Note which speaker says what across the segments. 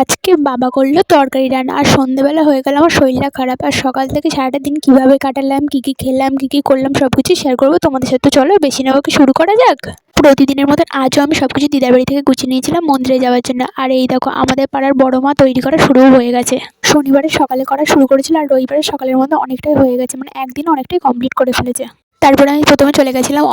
Speaker 1: আজকে বাবা করলো তরকারি রান্না আর সন্ধ্যেবেলা হয়ে গেল আমার শরীরটা খারাপ। আর সকাল থেকে সারাটা দিন কীভাবে কাটালাম, কী কী খেলাম, কী কী করলাম সব কিছু শেয়ার করবো তোমাদের সাথে। চলো বেশি না ওকে শুরু করা যাক। প্রতিদিনের মতন আজও আমি সব কিছু দিদার বাড়ি থেকে গুছিয়ে নিয়েছিলাম মন্দিরে যাওয়ার জন্য। আর এই দেখো আমাদের পাড়ার বড় মা তৈরি করা শুরু হয়ে গেছে। শনিবারে সকালে করা শুরু করেছিল আর রবিবারের সকালের মধ্যে অনেকটাই হয়ে গেছে, মানে একদিন অনেকটাই কমপ্লিট করে ফেলেছে। তারপরে আমি প্রথমে চলে গেছিলাম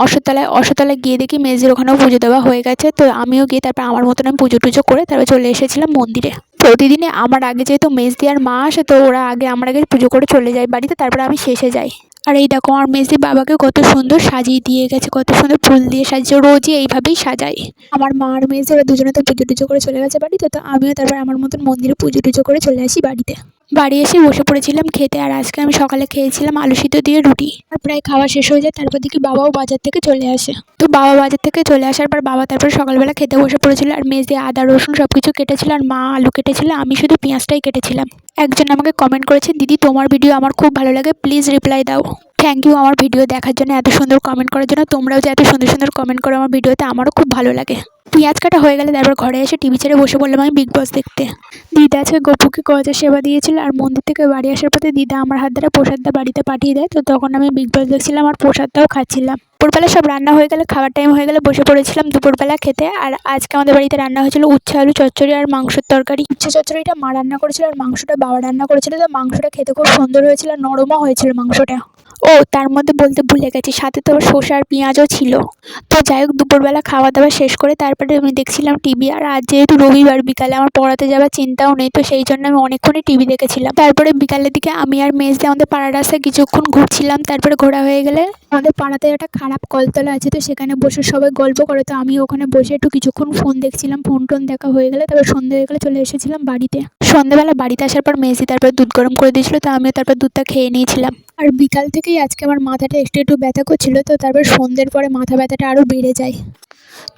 Speaker 1: অশ্বতলায় গিয়ে দেখি মেজের ওখানেও পুজো দেওয়া হয়ে গেছে। তো আমিও গিয়ে তারপর আমার মতন আমি পুজো টুজো করে তারপর চলে এসেছিলাম মন্দিরে। প্রতিদিনই আমার আগে যেহেতু মেজদি আর মা আসে, তো ওরা আমার আগে পুজো করে চলে যায় বাড়িতে, তারপরে আমি শেষে যাই। আর এই দেখো আমার মেজদি বাবাকে কত সুন্দর সাজিয়ে দিয়ে গেছে, কত সুন্দর ফুল দিয়ে সাজিয়ে, রোজই এইভাবেই সাজাই। আমার মা আর মেজদি ওরা দুজনে তো পুজো টুজো করে চলে গেছে বাড়িতে, তো আমিও তারপর আমার মতন মন্দিরে পুজো টুজো করে চলে আসি বাড়িতে। বাড়ি এসে বসে পড়েছিলাম খেতে। আর আজকে আমি সকালে খেয়েছিলাম আলু সিদ্ধ দিয়ে রুটি। আর প্রায় খাওয়া শেষ হয়ে যায়, তারপর দেখি বাবাও বাজার থেকে চলে আসে। তো বাবা বাজার থেকে চলে আসার পর বাবা তারপর সকালবেলা খেতে বসে পড়েছিল। আর মেজদি আদা রসুন সব কিছু কেটেছিল আর মা আলু কেটেছিল, আমি শুধু পেঁয়াজটাই কেটেছিলাম। একজন আমাকে কমেন্ট করেছে, দিদি তোমার ভিডিও আমার খুব ভালো লাগে, প্লিজ রিপ্লাই দাও। থ্যাংক ইউ আমার ভিডিও দেখার জন্য, এত সুন্দর কমেন্ট করার জন্য। তোমরাও যে এত সুন্দর সুন্দর কমেন্ট করো আমার ভিডিওতে, আমারও খুব ভালো লাগে। পেঁয়াজ কাটা হয়ে গেলে তারপর ঘরে এসে টিভি ছেড়ে বসে পড়লাম আমি বিগ বস দেখতে। দিদা আজকে গপুকে কজের সেবা দিয়েছিল। আর মন্দির থেকে বাড়ি আসার পথে দিদা আমার হাত দ্বারা প্রসাদটা বাড়িতে পাঠিয়ে দেয়। তো তখন আমি বিগ বস দেখছিলাম আর প্রসাদটাও খাচ্ছিলাম। দুপুরবেলা সব রান্না হয়ে গেলে খাবার টাইম হয়ে গেলে বসে পড়েছিলাম দুপুরবেলা খেতে। আর আজকে আমাদের বাড়িতে রান্না হয়েছিল উচ্ছে আলু চচ্চড়ি আর মাংসের তরকারি। উচ্ছে চচ্চড়িটা মা রান্না করেছিল আর মাংসটা বাবা রান্না করেছিল। তো মাংসটা খেতে খুব সুন্দর হয়েছিল আর নরমও হয়েছিল মাংসটা। ও তার মধ্যে বলতে ভুলে গেছি, সাথে তো আবার শসা আর পেঁয়াজও ছিল। তো যাই হোক দুপুরবেলা খাওয়া দাওয়া শেষ করে তারপরে আমি দেখছিলাম টিভি। আর আজ যেহেতু রবিবার বিকালে আমার পড়াতে যাওয়ার চিন্তাও নেই, তো সেই জন্য আমি অনেকক্ষণই টিভি দেখেছিলাম। তারপরে বিকালের দিকে আমি আর মেজদি আমাদের পাড়ার রাস্তায় কিছুক্ষণ ঘুরছিলাম। তারপরে ঘোরা হয়ে গেলে আমাদের পাড়াতে একটা খারাপ কলতলা আছে, তো সেখানে বসে সবাই গল্প করে। তো আমি ওখানে বসে একটু কিছুক্ষণ ফোন দেখছিলাম। ফোন টোন দেখা হয়ে গেলে তারপর সন্ধ্যে হয়ে গেলে চলে এসেছিলাম বাড়িতে। সন্ধ্যেবেলা বাড়িতে আসার পর মেজদি তারপর দুধ গরম করে দিয়েছিল, তো আমিও তারপর দুধটা খেয়ে নিয়েছিলাম। আর বিকাল থেকেই আজকে আমার মাথাটা একটু একটু ব্যথা করছিল, তো তারপর সন্ধ্যের পরে মাথা ব্যথাটা আরও বেড়ে যায়।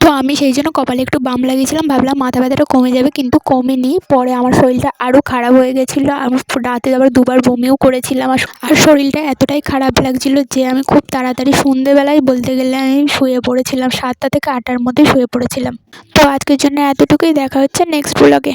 Speaker 1: তো আমি সেই জন্য কপালে একটু বাম লাগিয়েছিলাম, ভাবলাম মাথা ব্যথাটা কমে যাবে, কিন্তু কমেনি। পরে আমার শরীরটা আরও খারাপ হয়ে গেছিলো। আমি রাতে আবার দুবার বমিও করেছিলাম। আর শরীরটা এতটাই খারাপ লাগছিল যে আমি খুব তাড়াতাড়ি সন্ধ্যেবেলায় বলতে গেলে আমি শুয়ে পড়েছিলাম, 7টা থেকে 8টার মধ্যে শুয়ে পড়েছিলাম। তো আজকের জন্য এতটুকুই, দেখা হচ্ছে নেক্সট ব্লগে।